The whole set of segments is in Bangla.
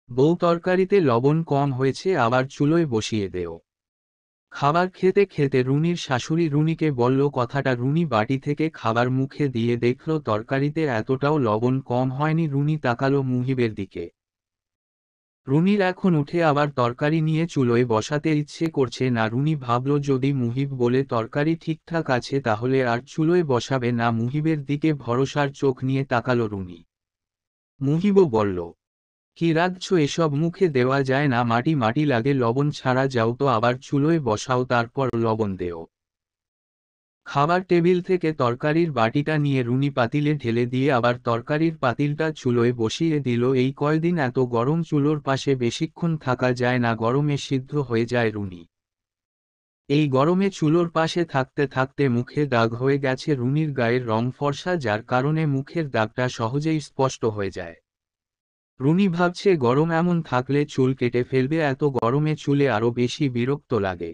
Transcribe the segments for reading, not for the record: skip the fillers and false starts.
বউ তরকারিতে লবণ কম হয়েছে, আবার চুলোয় বসিয়ে দেও। খাবার খেতে খেতে রুনির শাশুড়ি রুনিকে বলল কথাটা। রুনি বাটি থেকে খাবার মুখে দিয়ে দেখল তরকারিতে এতটাও লবণ কম হয়নি। রুনি তাকালো মুহিবের দিকে। রুনির এখন উঠে আবার তরকারি নিয়ে চুলোয় বসাতে ইচ্ছে করছে না। রুনি ভাবল যদি মুহিব বলে তরকারি ঠিকঠাক আছে তাহলে আর চুলোয় বসাবে না। মুহিবের দিকে ভরসার চোখ নিয়ে তাকালো রুনি। মুহিবও বলল, কি রাখছো এসব, মুখে দেওয়া যায় না, মাটি মাটি লাগে, লবণ ছাড়া যাও তো আবার চুলোয় বসাও, তারপর লবণ দেও। খাবার টেবিল থেকে তরকারির বাটিটা নিয়ে রুনি পাতিলে ঢেলে দিয়ে আবার তরকারির পাতিলটা চুলোয় বসিয়ে দিল। এই কয়দিন এত গরম চুলোর পাশে বেশিক্ষণ থাকা যায় না, গরমে সিদ্ধ হয়ে যায় রুনি। এই গরমে চুলোর পাশে থাকতে থাকতে মুখে দাগ হয়ে গেছে। রুনির গায়ের রং ফর্সা, যার কারণে মুখের দাগটা সহজেই স্পষ্ট হয়ে যায়। রুনি ভাবছে গরম এমন থাকলে চুল কেটে ফেলবে, এত গরমে চুলে আরো বেশি বিরক্ত লাগে।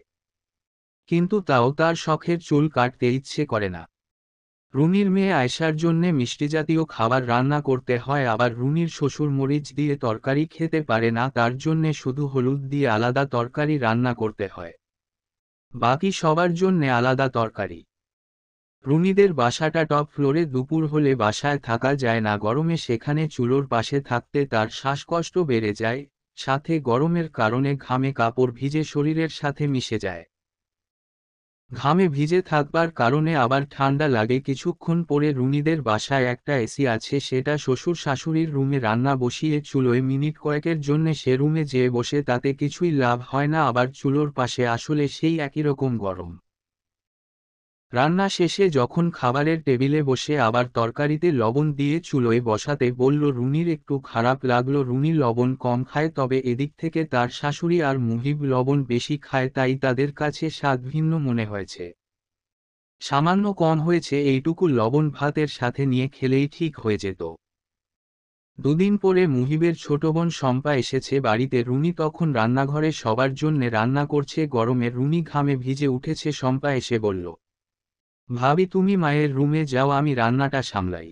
কিন্তু তাও তার শখের চুল কাটতে ইচ্ছে করে না। রুনির মেয়ে আয়শার জন্যে মিষ্টিজাতীয় খাবার রান্না করতে হয়, আবার রুনির শ্বশুর মরিচ দিয়ে তরকারি খেতে পারে না, তার জন্যে শুধু হলুদ দিয়ে আলাদা তরকারি রান্না করতে হয়। বাকি সবার জন্যে আলাদা তরকারি। রুনিদের বাসাটা টপ ফ্লোরে, দুপুর হলে বাসায় থাকা যায় না গরমে, সেখানে চুলোর পাশে থাকতে তার শ্বাসকষ্ট বেড়ে যায়, সাথে গরমের কারণে ঘামে কাপড় ভিজে শরীরের সাথে মিশে যায়। ঘামে ভিজে থাকবার কারণে আবার ঠান্ডা লাগে। কিছুক্ষণ পরে রুনিদের বাসায় একটা এসি আছে, সেটা শ্বশুর শাশুড়ির রুমে রান্না বসিয়ে চুলোয় মিনিট কয়েকের জন্যে সে রুমে যেয়ে বসে, তাতে কিছুই লাভ হয় না, আবার চুলোর পাশে আসলে সেই একই রকম গরম। রান্না শেষে যখন খাবারের টেবিলে বসে আবার তরকারিতে লবণ দিয়ে চুলোয় বসাতে বলল, রুনির একটু খারাপ লাগলো। রুনি লবণ কম খায়, তবে এদিক থেকে তার শাশুড়ি আর মুহিব লবণ বেশি খায়, তাই তাদের কাছে স্বাদ ভিন্ন মনে হয়েছে। সামান্য কম হয়েছে, এইটুকু লবণ ভাতের সাথে নিয়ে খেলেই ঠিক হয়ে যেত। দুদিন পরে মুহিবের ছোট বোন শম্পা এসেছে বাড়িতে। রুনি তখন রান্নাঘরে সবার জন্যে রান্না করছে। গরমে রুনি ঘামে ভিজে উঠেছে। শম্পা এসে বলল, ভাবি তুমি মায়ের রুমে যাও, আমি রান্নাটা সামলাই।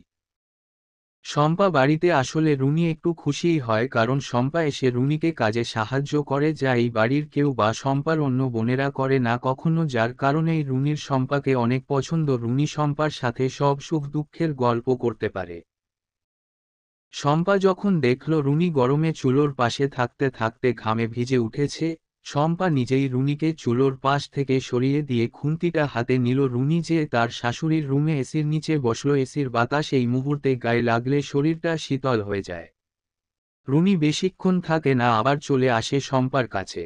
শম্পা বাড়িতে আসলে রুনি একটু খুশিই হয়, কারণ শম্পা এসে রুনিকে কাজে সাহায্য করে, যা এই বাড়ির কেউ বা শম্পার অন্য বোনেরা করে না কখনো, যার কারণেই রুনির শম্পাকে অনেক পছন্দ। রুনি শম্পার সাথে সব সুখ দুঃখের গল্প করতে পারে। শম্পা যখন দেখল রুনি গরমে চুলোর পাশে থাকতে থাকতে ঘামে ভিজে উঠেছে, শম্পা নিজেই রুনিকে চুলোর পাশ থেকে সরিয়ে দিয়ে খুন্তিটা হাতে নিল। রুনি যে তার শাশুড়ির রুমে এসির নিচে বসল, এসির বাতাস এই মুহূর্তে গায়ে লাগলে শরীরটা শীতল হয়ে যায়। রুনি বেশিক্ষণ থাকে না, আবার চলে আসে শম্পার কাছে।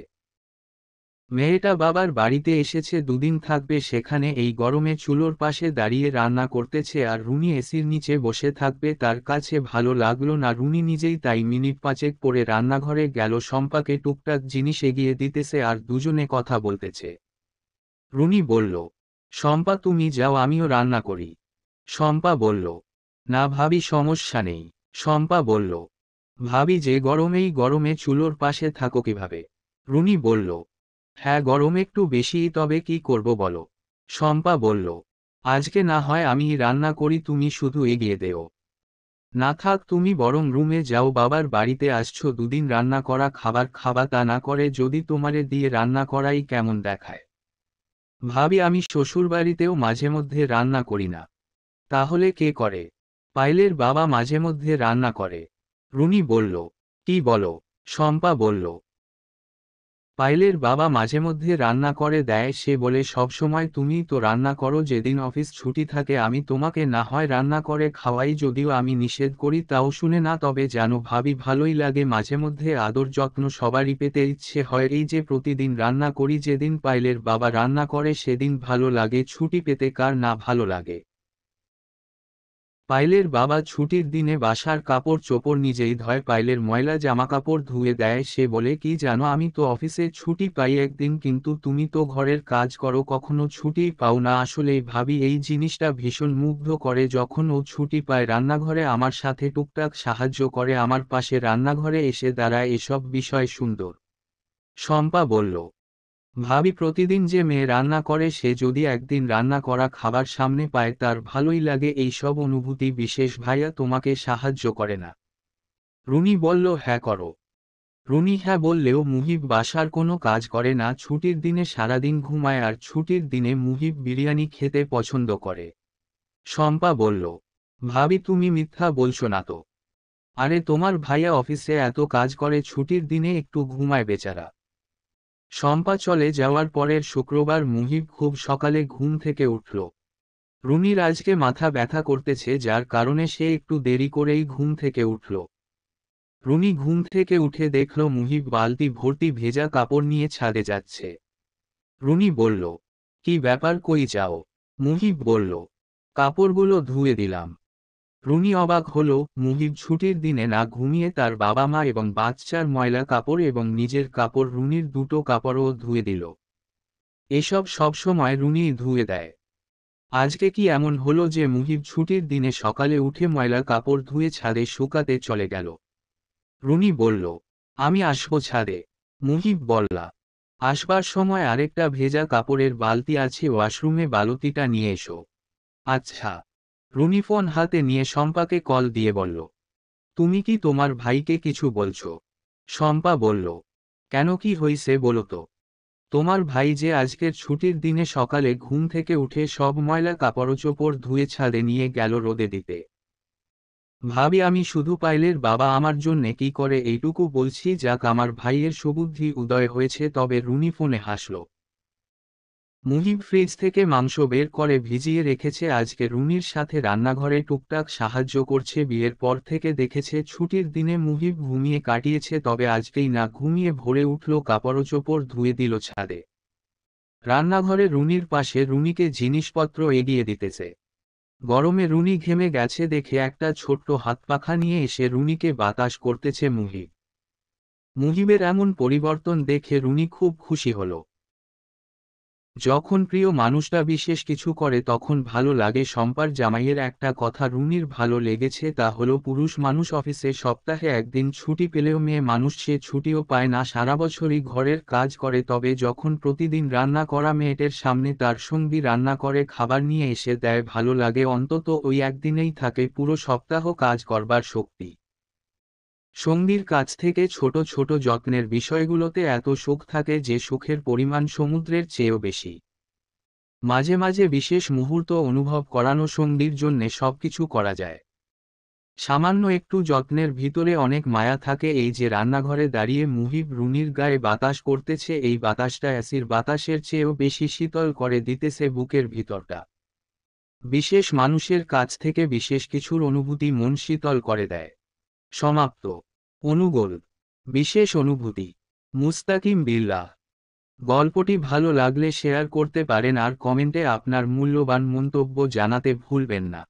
মেয়েটা বাবার বাড়িতে এসেছে, দুদিন থাকবে সেখানে, এই গরমে চুলোর পাশে দাঁড়িয়ে রান্না করতেছে আর রুনি এসির নিচে বসে থাকবে, তার কাছে ভালো লাগলো না। রুনি নিজেই তাই মিনিট পাঁচেক পরে রান্নাঘরে গেল, শম্পাকে টুকটাক জিনিস এগিয়ে দিতেছে আর দুজনে কথা বলতেছে। রুনি বলল, শম্পা তুমি যাও, আমিও রান্না করি। শম্পা বলল, না ভাবি, সমস্যা নেই। শম্পা বলল, ভাবি যে গরমেই গরমে চুলোর পাশে থাকো কিভাবে? রুনি বলল, হ্যাঁ গরম একটু বেশিই, তবে কি করব বলো। শম্পা বলল, আজকে না হয় আমি রান্না করি, তুমি শুধু এগিয়ে দেও। না থাক, তুমি বরং রুমে যাও, বাবার বাড়িতে আসছো, দুদিন রান্না করা খাবার খাবা, তা না করে যদি তোমারে দিয়ে রান্না করাই কেমন দেখায়। ভাবি আমি শ্বশুরবাড়িতেও মাঝে মধ্যে রান্না করি না। তাহলে কে করে? পায়েলের বাবা মাঝে মধ্যে রান্না করে। রুনি বলল, কি বলো? শম্পা বলল, পায়েলের বাবা মাঝেমধ্যে রান্না করে দেয়, সে বলে সবসময় তুমিই তো রান্না করো, যেদিন অফিস ছুটি থাকে আমি তোমাকে না হয় রান্না করে খাওয়াই, যদিও আমি নিষেধ করি তাও শুনে না। তবে জানো ভাবি, ভালোই লাগে মাঝেমধ্যে, আদর যত্ন সবারই পেতে ইচ্ছে হয়। এই যে প্রতিদিন রান্না করি, যেদিন পায়েলের বাবা রান্না করে সেদিন ভালো লাগে, ছুটি পেতে কার না ভালো লাগে। পায়েলের বাবা ছুটির দিনে বাসার কাপড় চোপড় নিজেই ধয়, পায়েলের ময়লা জামাকাপড় ধুয়ে দেয়। সে বলে, কি জানো আমি তো অফিসে ছুটি পাই একদিন, কিন্তু তুমি তো ঘরের কাজ করো, কখনো ছুটিই পাও না। আসলেই ভাবি এই জিনিসটা ভীষণ মুগ্ধ করে, যখন ও ছুটি পায় রান্নাঘরে আমার সাথে টুকটাক সাহায্য করে, আমার পাশে রান্নাঘরে এসে দাঁড়ায়, এসব বিষয় সুন্দর। শম্পা বলল, ভাবি প্রতিদিন যে মেয়ে রান্না করে, সে যদি একদিন রান্না করা খাবার সামনে পায় তার ভালোই লাগে, এই সব অনুভূতি বিশেষ। ভাইয়া তোমাকে সাহায্য করে না? রুনি বলল, হ্যাঁ করো। রুনি হ্যাঁ বললেও মুহিব বাসার কোনো কাজ করে না, ছুটির দিনে সারাদিন ঘুমায় আর ছুটির দিনে মুহিব বিরিয়ানি খেতে পছন্দ করে। শম্পা বলল, ভাবি তুমি মিথ্যা বলছো না তো? আরে তোমার ভাইয়া অফিসে এত কাজ করে, ছুটির দিনে একটু ঘুমায় বেচারা। শম্পা চলে যাওয়ার পরের শুক্রবার মুহিব খুব সকালে ঘুম থেকে উঠল। রুনির আজকে মাথা ব্যথা করতেছে, যার কারণে সে একটু দেরি করেই ঘুম থেকে উঠল। রুনি ঘুম থেকে উঠে দেখল মুহিব বালতি ভর্তি ভেজা কাপড় নিয়ে ছাদে যাচ্ছে। রুনি বলল, কি ব্যাপার, কই যাও? মুহিব বলল, কাপড়গুলো ধুয়ে দিলাম। রুনি অবাক হল, মুহিব ছুটির দিনে না ঘুমিয়ে তার বাবা মা এবং বাচ্চার ময়লা কাপড় এবং নিজের কাপড়, রুনির দুটো কাপড়ও ধুয়ে দিল। এসব সবসময় রুনিই ধুয়ে দেয়। আজকে কি এমন হলো যে মুহিব ছুটির দিনে সকালে উঠে ময়লা কাপড় ধুয়ে ছাদে শুকাতে চলে গেল? রুনি বলল, আমি আসবো ছাদে। মুহিব বলল, আসবার সময় আরেকটা ভেজা কাপড়ের বালতি আছে, ওয়াশরুমে বালতিটা নিয়ে এসো। আচ্ছা। রুনি ফোন হাতে নিয়ে শম্পাকে কল দিয়ে বলল, তুমি কি তোমার ভাইকে কিছু বলছো? শম্পা বলল, কেন, কি হইছে বলো তো? তোমার ভাই যে আজকের ছুটির দিনে সকালে ঘুম থেকে উঠে সব ময়লা কাপড়চোপড় ধুয়ে ছাদে নিয়ে গেল রোদে দিতে। ভাবি আমি শুধু পাইলের বাবা আমার জন্যে কি করে এইটুকু বলছি, যাক আমার ভাইয়ের সুবুদ্ধি উদয় হয়েছে। তবে রুনি ফোনে হাসল। মুহিব ফ্রিজ থেকে মাংস বের করে ভিজিয়ে রেখেছে, আজকে রুনির সাথে রান্নাঘরে টুকটাক সাহায্য করছে। বিয়ের পর থেকে দেখেছে ছুটির দিনে মুহিব ঘুমিয়ে কাটিয়েছে, তবে আজকেই না ঘুমিয়ে ভোরে উঠল, কাপড়চোপড় ধুয়ে দিল ছাদে। রান্নাঘরে রুনির পাশে রুনিকে জিনিসপত্র এগিয়ে দিতেছে। গরমে রুনি ঘেমে গেছে দেখে একটা ছোট্ট হাতপাখা নিয়ে এসে রুনিকে বাতাস করতেছে মুহিব। মুহিবের এমন পরিবর্তন দেখে রুনি খুব খুশি হল। যখন প্রিয় মানুষটা বিশেষ কিছু করে তখন ভালো লাগে। শম্পার জামাইয়ের একটা কথা রুনির ভালো লেগেছে, তা হলো পুরুষ মানুষ অফিসে সপ্তাহে একদিন ছুটি পেলেও মেয়ে মানুষ সে ছুটিও পায় না, সারা বছরই ঘরের কাজ করে। তবে যখন প্রতিদিন রান্না করা মেয়েটের সামনে তার সঙ্গী রান্না করে খাবার নিয়ে এসে দেয়, ভালো লাগে। অন্তত ওই একদিনেই থাকে পুরো সপ্তাহ কাজ করবার শক্তি। সঙ্গীর কাছ থেকে ছোট ছোট যত্নের বিষয়গুলোতে এত সুখ থাকে যে সুখের পরিমাণ সমুদ্রের চেয়েও বেশি। মাঝে মাঝে বিশেষ মুহূর্ত অনুভব করানো সঙ্গীর জন্যে সবকিছু করা যায়। সামান্য একটু যত্নের ভিতরে অনেক মায়া থাকে। এই যে রান্নাঘরে দাঁড়িয়ে মুহিব রুনির গায়ে বাতাস করতেছে, এই বাতাসটা অ্যাসির বাতাসের চেয়েও বেশি শীতল করে দিতেছে বুকের ভিতরটা। বিশেষ মানুষের কাছ থেকে বিশেষ কিছুর অনুভূতি মন শীতল করে দেয়। সমাপ্ত। অনুগোল। বিশেষ অনুভূতি। মুস্তাকিম বিল্লাহ। গল্পটি ভালো লাগলে শেয়ার করতে পারেন আর কমেন্টে আপনার মূল্যবান মন্তব্য জানাতে ভুলবেন না।